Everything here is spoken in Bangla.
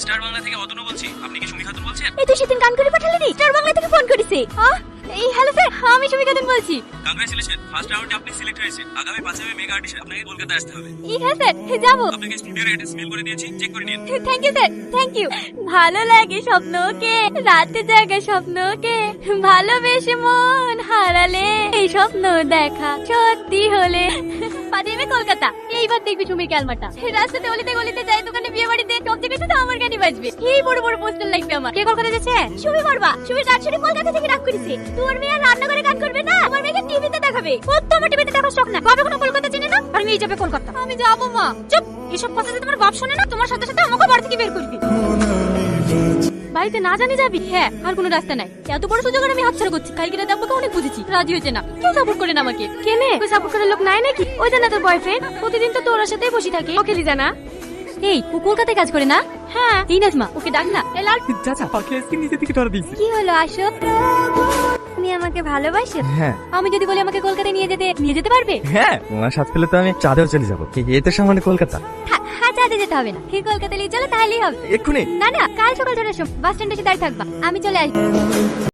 স্টার বাংলা থেকে অতনু বলছি। আপনি কি সুমি খাতুন বলছেন? এই তো সেদিন গান করে পাঠালেনি, স্টার বাংলা থেকে ফোন করেছে। এই হ্যালো স্যার, আমি সুমি খাতুন বলছি। কংগ্রেচুলেশন, ফার্স্ট রাউন্ডে আপনি সিলেক্ট হয়েছেন। আগামী 5 মে মেগা অডিশন আপনাকে কলকাতায় আসতে হবে। হ্যাঁ স্যার, যাবো। আপনাকে স্টুডিওর অ্যাড্রেস মেল করে দিয়েছি, চেক করে নিন। Thank you sir, thank you. ভালো লাগে স্বপ্নকে, রাতে জাগা স্বপ্নকে, ভালোবেসে মন হারালে এই স্বপ্ন দেখা সত্যি হলে। 5 মে কলকাতা, এইবার দেখবি সুমির ক্যালমাটা। রাস্তাতে অলিতে গলিতে যাই, দোকানে বিয়ে বাড়িতে সব জায়গায় তো আমার গানই বাজবে। এই বড় বড় পোস্টার লাগবে আমার। কে কলকাতা যাচ্ছে? সুমি বর্মা। সুমির গান শুনে কলকাতা থেকে ডাক করেছে। তোর মেয়ে আর রান্নাঘরে গান করবে না, আমার মেয়েকে টিভিতে দেখাবে। কত আমার টিভিতে দেখার শখ না, কবে কোনো কলকাতা চিনি না। আর মেয়ে যাবে কলকাতা। আমি যাবো মা। চুপ, এসব কথা যে তোমার বাপ শোনে না, তোমার সাথে সাথে আমাকে বাড়ি থেকে বের করবি। বাড়িতে না জানি যাবি? হ্যাঁ, আর কোনো রাস্তা নাই। এত বড় সুযোগ আমি হাতছাড়া করছি। কালকে রাতে আব্বাকে অনেক বুঝেছি, রাজি হয়েছে না। কেউ সাপোর্ট করে না আমাকে। কেনে ওই সাপোর্ট করার লোক নাই নাকি? ওই যে না তোর বয়ফ্রেন্ড, প্রতিদিন তো তোর সাথেই বসে থাকে। ওকে লিজানা। এই ও কলকাতায় কাজ করে না? হ্যাঁ। এই নাজমা, ওকে ডাক না। এ লাল চাচা পাখি আজকে নিজে থেকে ধরে দিয়েছি। কি হলো, আসো। তুমি আমাকে ভালোবাসো? হ্যাঁ আমি যদি বলি আমাকে কলকাতায় নিয়ে যেতে পারবে? হ্যাঁ, ওনার সাথে পেলে তো আমি চাঁদেও চলে যাবো। এই তো সামনে কলকাতা। হ্যাঁ, চাঁদে যেতে হবে না, এই কলকাতায় নিয়ে চলো তাহলেই হবে। এক্ষুনি? না না, কাল সকাল চলে এসো, বাস স্ট্যান্ডে এসে দাঁড়িয়ে থাকবা, আমি চলে আসবো।